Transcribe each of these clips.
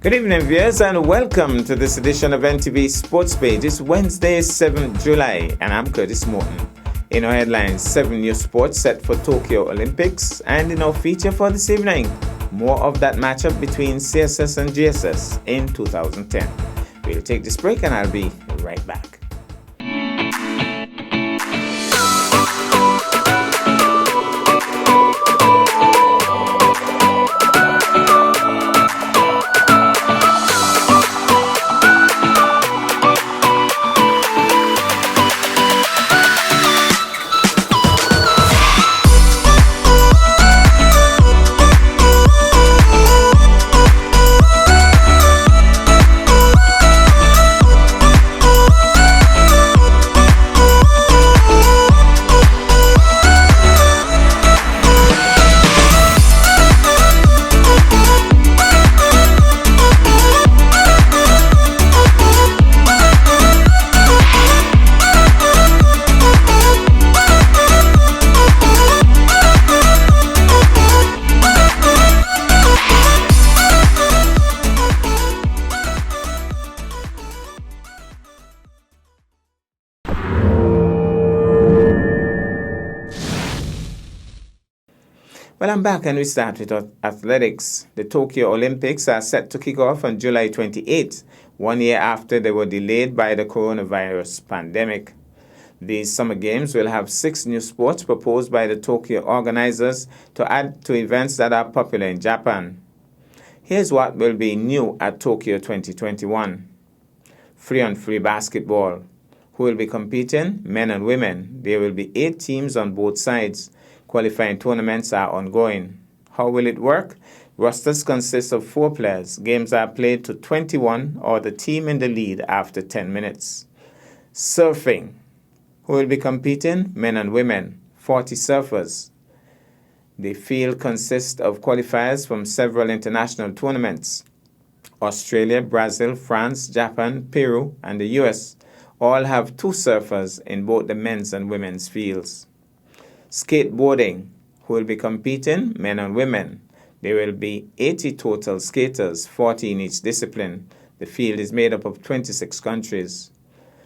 Good evening, viewers, and welcome to this edition of NTV Sports Page. It's Wednesday, 7th July, and I'm Curtis Morton. In our headlines, 7 new sports set for Tokyo Olympics, and in our feature for this evening, more of that matchup between CSS and GSS in 2010. We'll take this break, and I'll be right back. Well, I'm back and we start with athletics. The Tokyo Olympics are set to kick off on July 28, 1 year after they were delayed by the coronavirus pandemic. These Summer Games will have 6 new sports proposed by the Tokyo organizers to add to events that are popular in Japan. Here's what will be new at Tokyo 2021. Free-on-free basketball. Who will be competing? Men and women. There will be 8 teams on both sides. Qualifying tournaments are ongoing. How will it work? Rosters consist of 4 players. Games are played to 21 or the team in the lead after 10 minutes. Surfing. Who will be competing? Men and women. 40 surfers. The field consists of qualifiers from several international tournaments. Australia, Brazil, France, Japan, Peru, and the US all have 2 surfers in both the men's and women's fields. Skateboarding. Who will be competing? Men and women. There will be 80 total skaters, 40 in each discipline. The field is made up of 26 countries.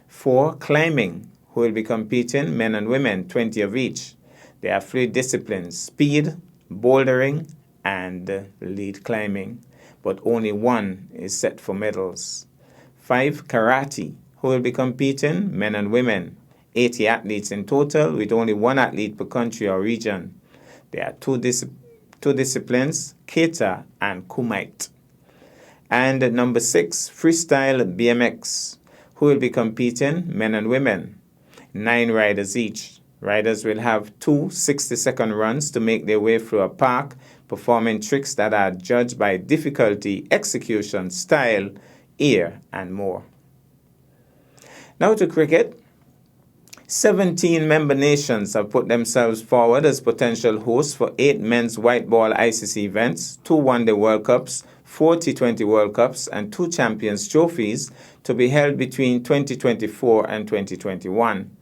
4. Climbing. Who will be competing? Men and women, 20 of each. There are 3 disciplines: speed, bouldering, and lead climbing. But only 1 is set for medals. 5. Karate. Who will be competing? Men and women. 80 athletes in total, with only 1 athlete per country or region. There are 2 disciplines, kata and kumite. And number 6, freestyle BMX. Who will be competing? Men and women. 9 riders each. Riders will have 2 60-second runs to make their way through a park, performing tricks that are judged by difficulty, execution, style, ear, and more. Now to cricket. 17 member nations have put themselves forward as potential hosts for 8 men's white ball ICC events, 2 One-Day World Cups, 4 T20 World Cups, and 2 Champions Trophies to be held between 2024 and 2021.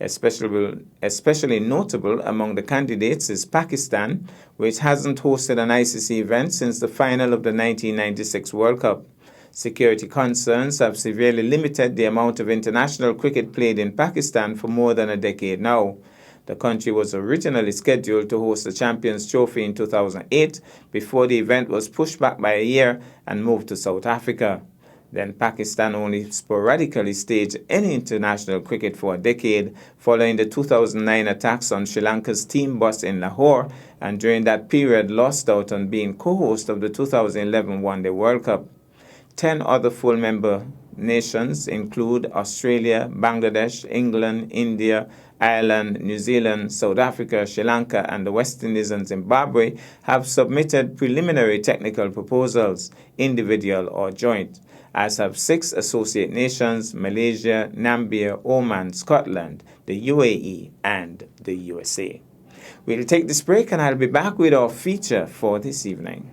Especially notable among the candidates is Pakistan, which hasn't hosted an ICC event since the final of the 1996 World Cup. Security concerns have severely limited the amount of international cricket played in Pakistan for more than a decade now. The country was originally scheduled to host the Champions Trophy in 2008 before the event was pushed back by a year and moved to South Africa. Then Pakistan only sporadically staged any international cricket for a decade following the 2009 attacks on Sri Lanka's team bus in Lahore, and during that period lost out on being co-host of the 2011 One-Day World Cup. 10 other full member nations include Australia, Bangladesh, England, India, Ireland, New Zealand, South Africa, Sri Lanka, and the West Indies and Zimbabwe have submitted preliminary technical proposals, individual or joint, as have 6 associate nations: Malaysia, Namibia, Oman, Scotland, the UAE, and the USA. We'll take this break and I'll be back with our feature for this evening.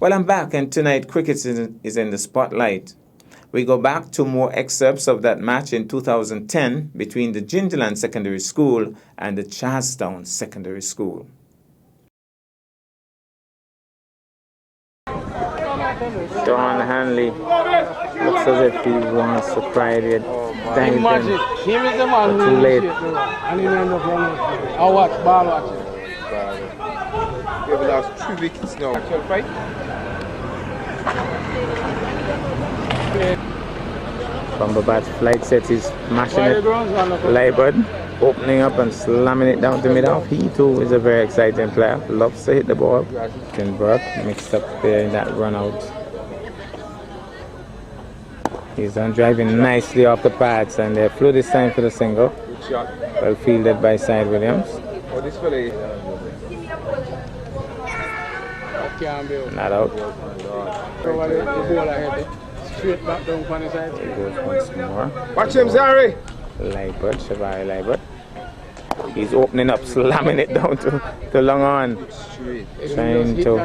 Well, I'm back, and tonight cricket is in the spotlight. We go back to more excerpts of that match in 2010 between the Gingerland Secondary School and the Charlestown Secondary School. Sean Hanley looks as if he wants to cry it. Imagine, here is the man who too late. And he ended up running. I watch, ball watching. We have lost 2 wickets now. Actual fight. Cumberbatch flight set is mashing it. Liebert opening up and slamming it down to mid-off. He too is a very exciting player. Loves to hit the ball. Burke mixed up there in that run out. He's on driving nicely off the pads, and they flew this time for the single. Good shot. Well fielded by Side Williams. Oh, this fella. Not out. Straight back down on the side. He goes once more. Watch him, Zari. Liebert, Shavari Liebert. He's opening up, slamming it down to long on. Trying to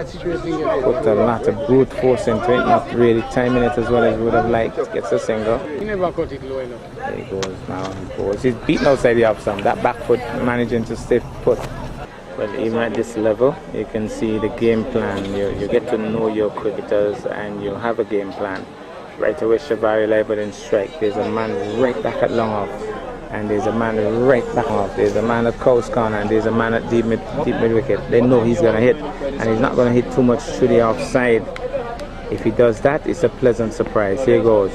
put a lot of brute force into it, not really timing it as well as we would have liked. Gets a single. He never cut it low enough. There he goes now. He goes. He's beaten outside the off some. That back foot managing to stay put. But even at this level, you can see the game plan. You get to know your cricketers and you have a game plan. Right away, Shavari Liebert in strike. There's a man right back at long off. And there's a man right back off. There's a man at Coast Corner, and there's a man at deep mid wicket. They know he's going to hit, and he's not going to hit too much to the offside. If he does that, it's a pleasant surprise. Here goes.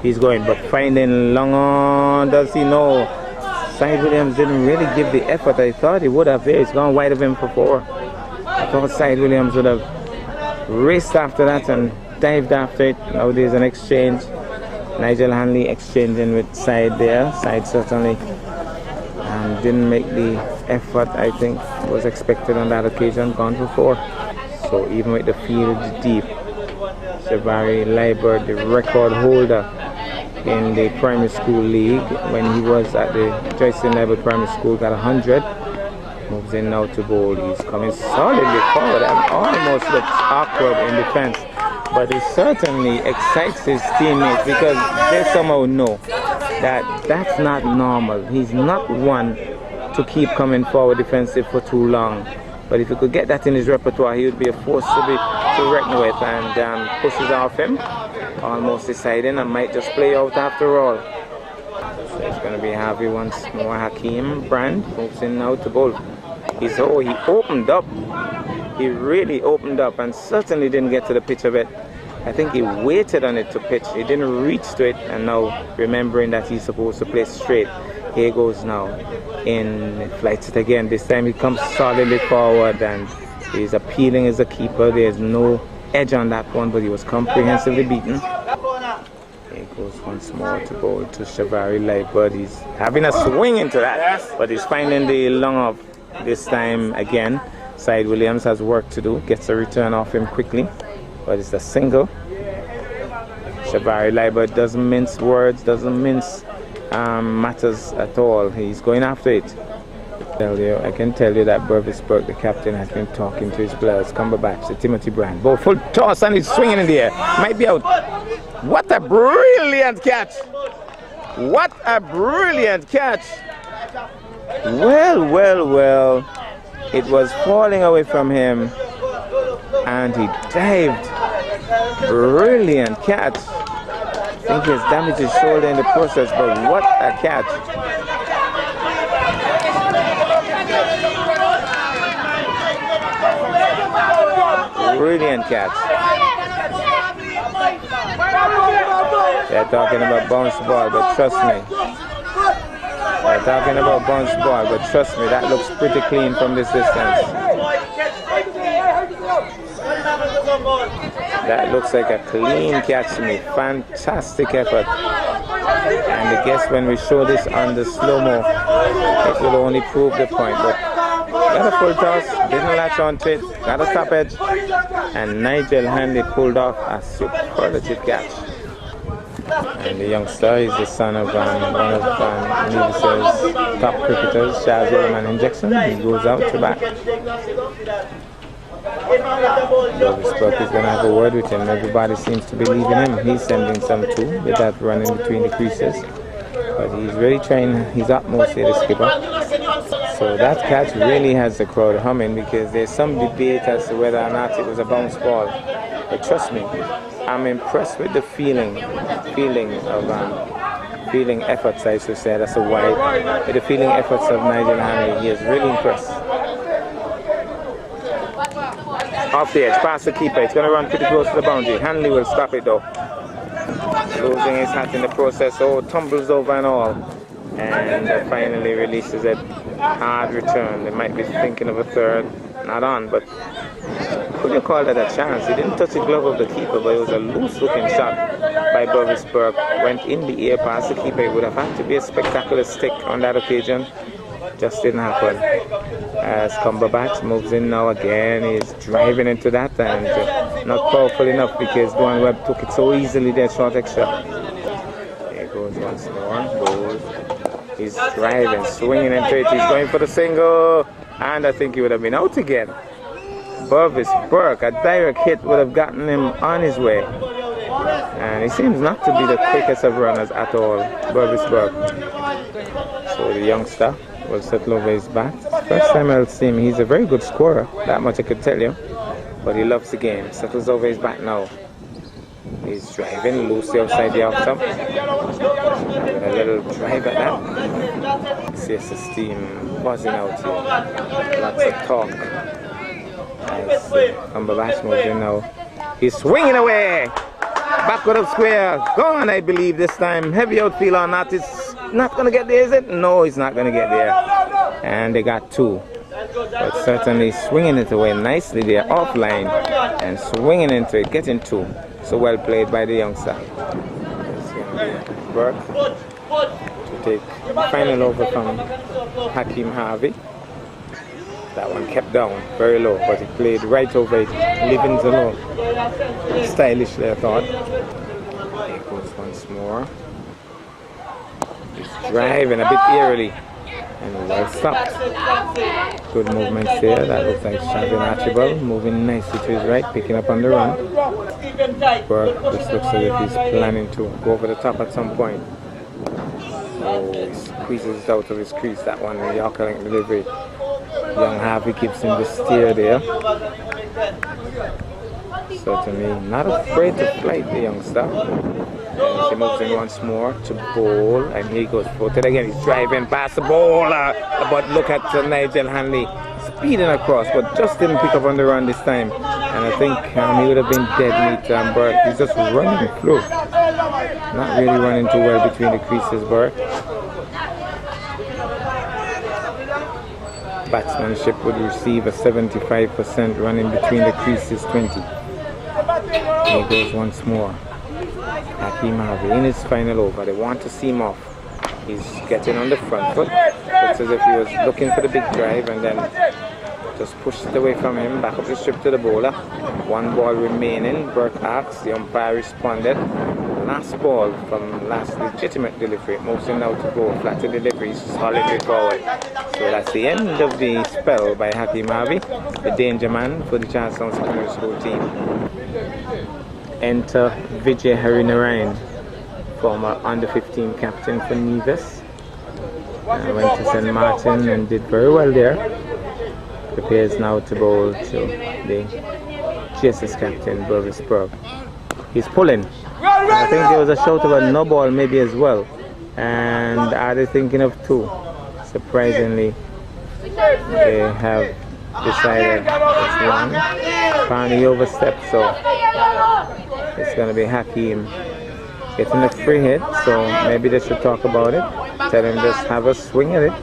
He's going, but finding long on. Does he know? Side Williams didn't really give the effort I thought he would have there. He's gone wide of him for 4. I thought Side Williams would have raced after that and dived after it. Now there's an exchange. Nigel Hanley exchanging with Side there. Side certainly didn't make the effort I think was expected on that occasion. Gone for 4. So even with the field deep, Shavari Liebert, the record holder in the primary school league when he was at the Joycelyn Liebert Primary School, got 100. Moves in now to bowl. He's coming solidly forward and almost looks awkward in defense. But it certainly excites his teammates because they somehow know that that's not normal. He's not one to keep coming forward defensive for too long. But if he could get that in his repertoire, he would be a force to reckon with, and pushes off him, almost deciding and might just play out after all. So it's going to be Harvey once more. Hakeem Brand moves in now to bowl. He opened up. He really opened up and certainly didn't get to the pitch of it. I think he waited on it to pitch. He didn't reach to it, and now remembering that he's supposed to play straight. Here goes now in flights it again. This time he comes solidly forward and he's appealing as a keeper. There's no edge on that one, but he was comprehensively beaten. Here goes once more to bowl to Shavari Liebert. He's having a swing into that, but he's finding the long off this time again. Side Williams has work to do, gets a return off him quickly, but it's a single. Shavari Liebert doesn't mince words, doesn't mince matters at all. He's going after it. I can tell you that Burvis Burke, the captain, has been talking to his players. Cumberbatch, the Timothy Brand. Ball full toss and he's swinging in the air. Might be out. What a brilliant catch! What a brilliant catch! Well. It was falling away from him and he dived. Brilliant catch. I think he has damaged his shoulder in the process, but what a catch. Brilliant catch. They're talking about bounce ball, but trust me. They're talking about bounce ball, but trust me, that looks pretty clean from this distance. That looks like a clean catch to me. Fantastic effort. And I guess when we show this on the slow-mo, it will only prove the point. But got a full toss, didn't latch onto it, got a top edge, and Nigel Hanley pulled off a superlative catch. And the youngster is the son of one of Nevis's top cricketers, Charles Yellowman Jackson. He goes out to bat. Bovis Burke is going to have a word with him. Everybody seems to believe in him. He's sending some too with that running between the creases. But he's really trying his utmost here, the skipper. So that catch really has the crowd humming because there's some debate as to whether or not it was a bounce ball. But trust me, I'm impressed with the feeling efforts, I should say, that's a wide. With the feeling efforts of Nigel Hanley, he is really impressed. Off the edge, past the keeper. It's going to run pretty close to the boundary. Hanley will stop it though. Losing his hat in the process, so tumbles over and all. And finally releases it. Hard return. They might be thinking of a third. Not on, but could you call that a chance? He didn't touch the glove of the keeper, but it was a loose looking shot by Bovis Burke. Went in the air past the keeper. It would have had to be a spectacular stick on that occasion. Just didn't happen. As Cumberbatch moves in now again, he's driving into that and not powerful enough because Duane Webb took it so easily there, short extra. There goes once more. Goes. He's driving, swinging into it. He's going for the single, and I think he would have been out again. Bovis Burke, a direct hit would have gotten him on his way. And he seems not to be the quickest of runners at all, Bovis Burke. So the youngster will settle over his bat. First time I'll see him, he's a very good scorer, that much I could tell you. But he loves the game, settles over his bat now. He's driving loosely outside the off stump. A little drive at that. CS's team buzzing out here. Lots of talk. As Cumberbatch moves in now. He's swinging away! Backward of square. Gone, I believe, this time. Heavy outfield or not. It's not going to get there, is it? No, it's not going to get there. And they got two. But certainly swinging it away nicely there, offline. And swinging into it, getting two. So well played by the youngster. It's going to be Burke to take final over from Hakeem Harvey. That one kept down, very low, but he played right over it, Livings alone. Stylishly, I thought. There goes once more. He's driving a bit eerily. And well stopped. Good movements there. That looks like Shavin Archibald moving nicely to his right, picking up on the run. Burke just looks as if he's planning to go over the top at some point. Oh, he squeezes it out of his crease, that one, the Yorker length delivery. Young Harvey gives him the steer there. Certainly not afraid to flight, the youngster. And he moves in once more to bowl, and he goes for it again. He's driving past the bowler, but look at Nigel Hanley speeding across, but just didn't pick up on the run this time. And I think he would have been dead meat, Burke. He's just running through. Not really running too well between the creases, Burke. Batsmanship would receive a 75% running between the creases, 20. He goes once more. Hakeem Harvey in his final over. They want to see him off. He's getting on the front foot. Looks as if he was looking for the big drive and then just pushed it away from him. Back up the strip to the bowler. One ball remaining. Burke asks. The umpire responded. Last ball from last legitimate delivery. Moves him now to go flat to delivery. Solidly forward. So that's the end of the spell by Hakeem Harvey, the danger man for the Charlestown Secondary School team. Enter Vijay Harinarayan, former under-15 captain for Nevis. Went to St. Martin and did very well there. Prepares now to bowl to the GSS captain, Bovis Burke. He's pulling. And I think there was a shout of a no ball maybe as well. And are they thinking of two? Surprisingly, they have decided it's one. Finally overstepped, so it's going to be Hakeem getting a free hit. So maybe they should talk about it. Tell him just have a swing at it.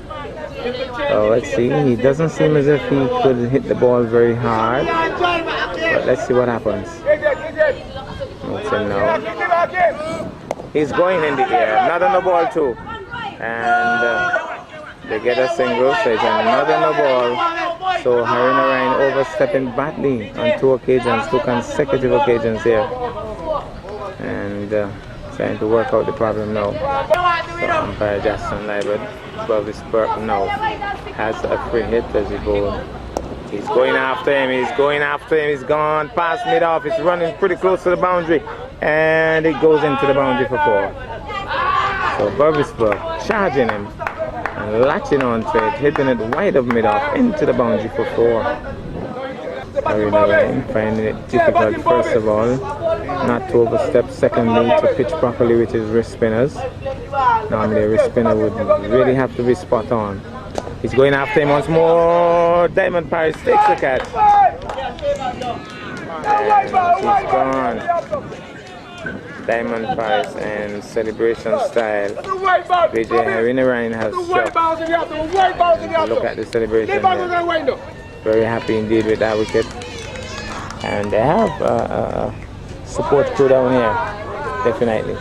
So let's see. He doesn't seem as if he could hit the ball very hard. But let's see what happens. Now. He's going in the air. Another no ball too. And they get a single, so it's another no ball. So Harinarayan overstepping badly on two consecutive occasions here. And trying to work out the problem now. So umpire Justin Liebert, Bovis Burke now has a free hit as he bowls He's going after him. He's going after him. He's gone past mid-off. He's running pretty close to the boundary. And it goes into the boundary for 4. So Burbisburg charging him and latching onto it, hitting it wide of mid-off into the boundary for 4. Harina Ryan finding it difficult, first of all, not to overstep. Secondly, to pitch properly with his wrist spinners. Normally a wrist spinner would really have to be spot on. He's going after him once more. Diamond Paris takes the catch. And he's gone. Diamond Paris and celebration style. VJ Harina Ryan has shot. Look at the celebration there. Very happy indeed with that wicket. And they have a support crew down here, definitely.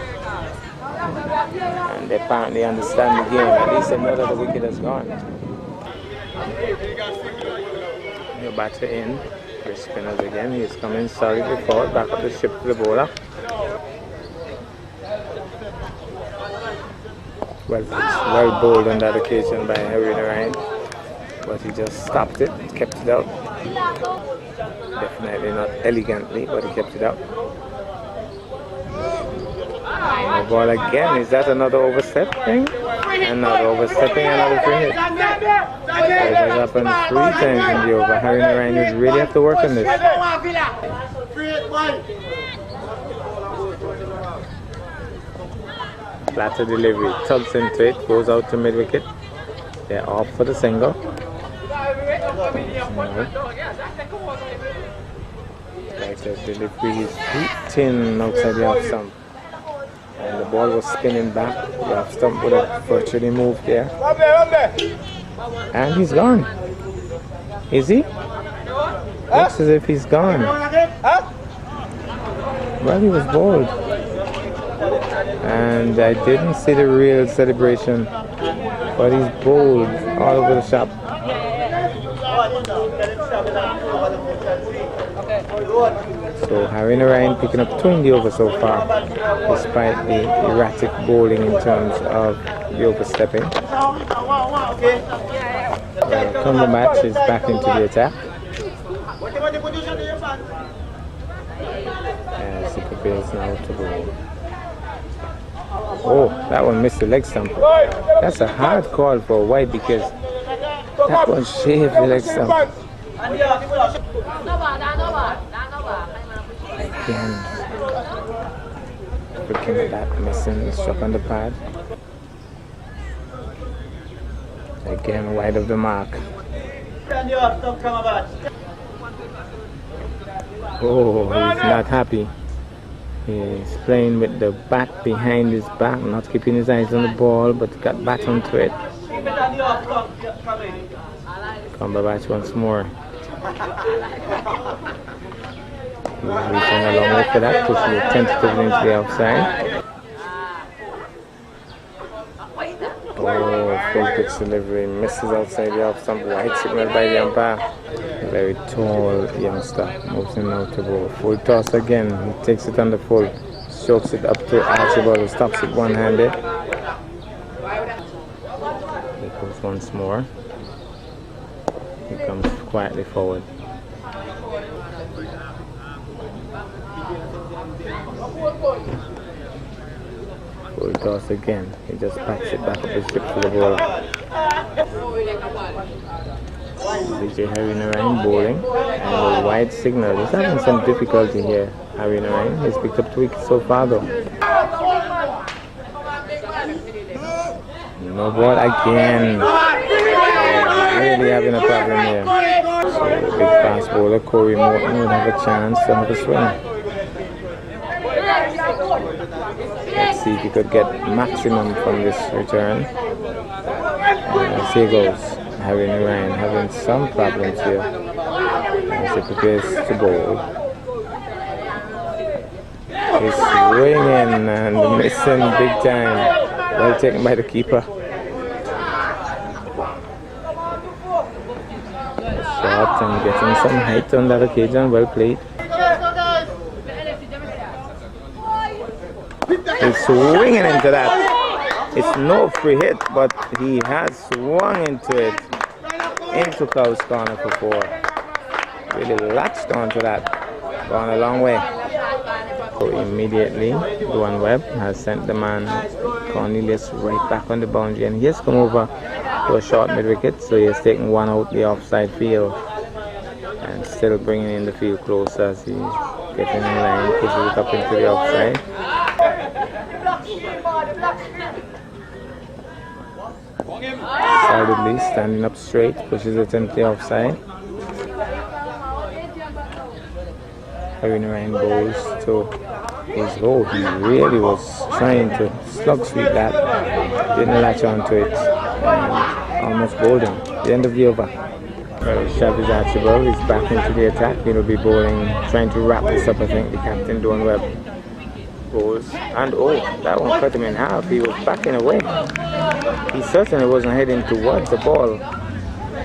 And they apparently understand the game. At least they know that the wicket has gone. Your batter in. Chris Spinners again. He's coming solidly forward. Back up the ship to the bowler. Well bowled on that occasion by Harina Ryan. But he just stopped it, kept it out. Definitely not elegantly, but he kept it out. No ball again. Is that another overstep thing? Another overstepping, another free hit. So it has happened 3 times in the over. Harina Ryan would really have to work on this. Flatter delivery, tugs into it, goes out to mid wicket. They're off for the single. Lighter delivery is hitting outside the off stump. And the ball was spinning back. The off stump would have virtually moved there. And he's gone. Is he? Looks as if he's gone. Well, he was bowled. And I didn't see the real celebration. But he's bowled all over the shop. So Harina Ryan picking up 2 in the over so far, despite the erratic bowling in terms of the overstepping. Cumberbatch is back into the attack as he prepares now to bowl. Oh, that one missed the leg stump. That's a hard call for White because that one shaved the leg stump. Again, looking at that, missing, struck on the pad. Again, wide of the mark. Oh, he's not happy. He's playing with the bat behind his back, not keeping his eyes on the ball, but got bat onto it. Cumberbatch once more. He's reaching a long way for that, pushing it tentatively into the outside. Oh, full pitch delivery, misses outside the off stump. White signal by the umpire. Very tall youngster, moves him out to bowl. Full toss again, he takes it on the full, strokes it up to Archibald, who stops it one-handed. He goes once more. He comes quietly forward. Full toss again. He just packs it back up the ship to the bowler. VJ Harina Ryan bowling and a wide signal. He's having some difficulty here. Harina Ryan has picked up 2 wickets so far though. No ball again. Really having a problem here. So the big fast bowler Corey Morton would have a chance to have a swing. Let's see if he could get maximum from this return. And here goes Harina Ryan having some problems here as he prepares to bowl. He's swinging and missing big time. Well taken by the keeper. Shot and getting some height on that occasion. Well played. He's swinging into that. It's no free hit, but he has swung into it. Into Cow's corner for 4. really latched onto that. Gone a long way. So immediately, Duan Webb has sent the man Cornelius right back on the boundary, and he has come over to a short mid wicket, so he has taken one out the offside field and still bringing in the field closer as he's getting in line, pushes it up into the offside. Solidly standing up straight, pushes it into the offside. Harry Narine goes to his hole. He really was trying to slug sweep that, didn't latch onto it, and almost bowled him. The end of the over. Shaviz Archibald is back into the attack. He'll be bowling, trying to wrap this up. I think the captain, Duan Webb, bowls. And that one cut him in half. He was backing away. He certainly wasn't heading towards the ball.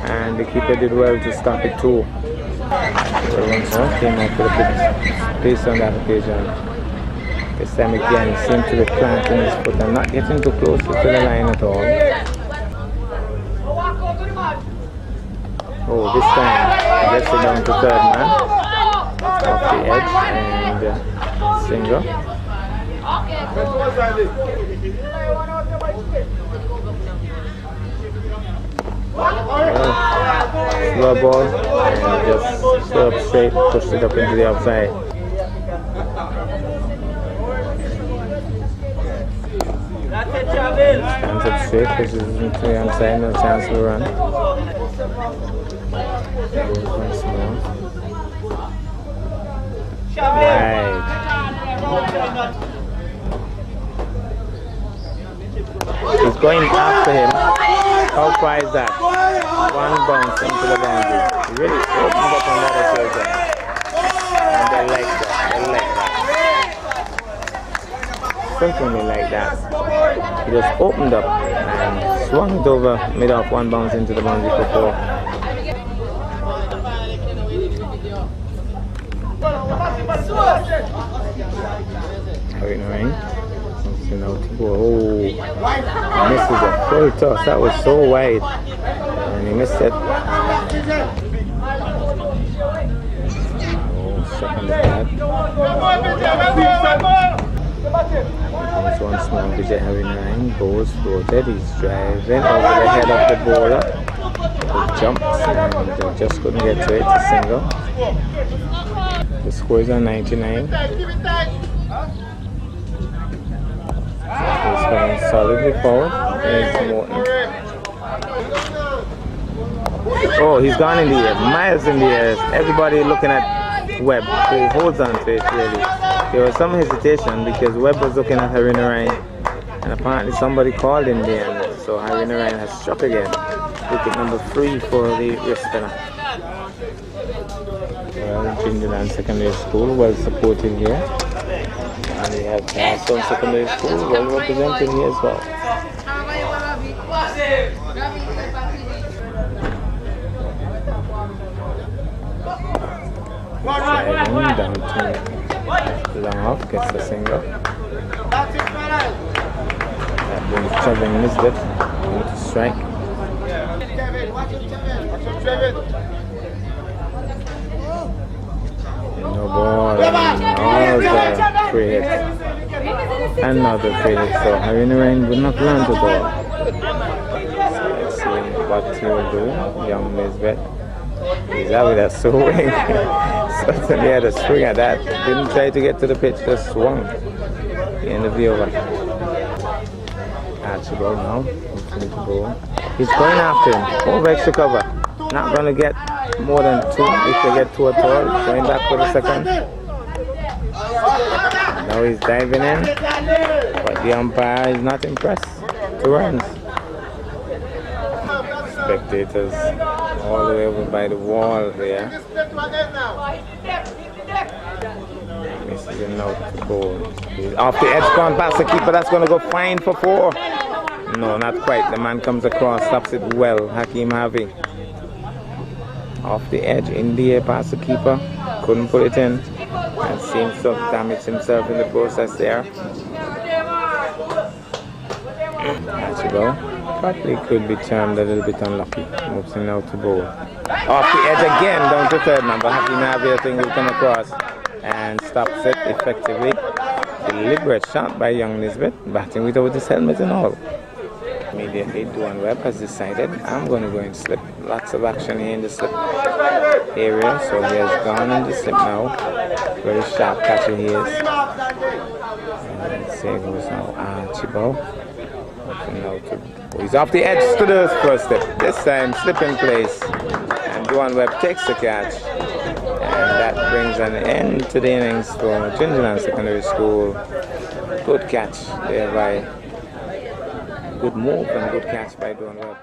And the keeper did well to stop it too. So once more came up with a bit pace on that occasion. This time again, he seemed to be planting his foot and not getting too close to the line at all. This time, he gets it down to third man. Off the edge and single. Slow ball and just stood up straight, pushed it up into the outside. Stands up straight, pushes it into the outside, no chance to run. Once more. Right. He's going after him. How far is that? One bounce into the boundary. He really opened up on that occasion. And they like that. Certainly like that. He just opened up and swung it over, made off one bounce into the boundary for 4. Harry Narine. Misses a full toss. That was so wide, and he missed it. Stuck on the pad. Once more, Vijay Harry Narine bowls floated. He's driving over the head of the bowler. He jumps and just couldn't get to it. A single. The score is on 99. He's going solidly forward. Here's Morton. He's gone in the air, miles in the air. Everybody looking at Webb, who holds on to it really. There was some hesitation because Webb was looking at Harry Narine, and apparently somebody called in the end. So Harry Narine has struck again. Wicket number 3 for the wrist spinner. Well, Jindaland Secondary School well supported here. And we have Charleston Secondary School well represented here as well. Driving down to long off, gets a single. That brings Trevin Nisbet into strike. No ball, another free hit. Another free hit, so Harry Narine would not run the ball. So let's see what he will do. Young Nisbet. He's out with that swing. Certainly had a swing at that. Didn't try to get to the pitch, just swung. The end of the over. Archibald now. He's going after him. Over extra cover. Not going to get more than 2 if they get 2 at all. Going back for the second. Now he's diving in. But the umpire is not impressed. 2 runs. Spectators all the way over by the wall here. Misses a note to goal. He's off the edge, gone past the keeper. That's going to go fine for 4. No, not quite. The man comes across, stops it well. Hakeem Harvey. Off the edge, in the air past the keeper. Couldn't put it in. And seems to have damaged himself in the process there. Archibald Bradley could be termed a little bit unlucky. Moves him now to bowl. Off the edge again, down to third man. But Happy Navigating will come across and stops it effectively. Deliberate shot by Young Nisbet, batting without his helmet and all. Immediately, Duan Webb has decided, I'm going to go in slip. Lots of action here in the slip area, so he has gone in the slip now. Very sharp catcher he is. And say goes now Archibald. He's off the edge to the first step. This time, slip in place. And Duan Webb takes the catch. And that brings an end to the innings for Gingerland Secondary School. Good catch there by, good move and good catch by Duan Webb.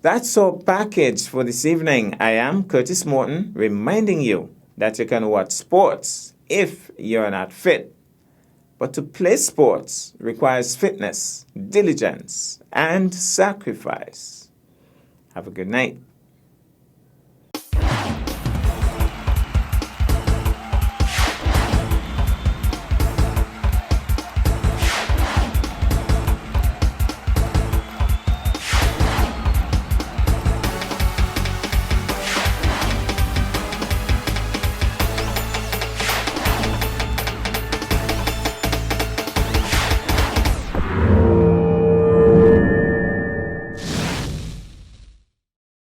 That's our package for this evening. I am Curtis Morton, reminding you that you can watch sports if you're not fit. But to play sports requires fitness, diligence, and sacrifice. Have a good night.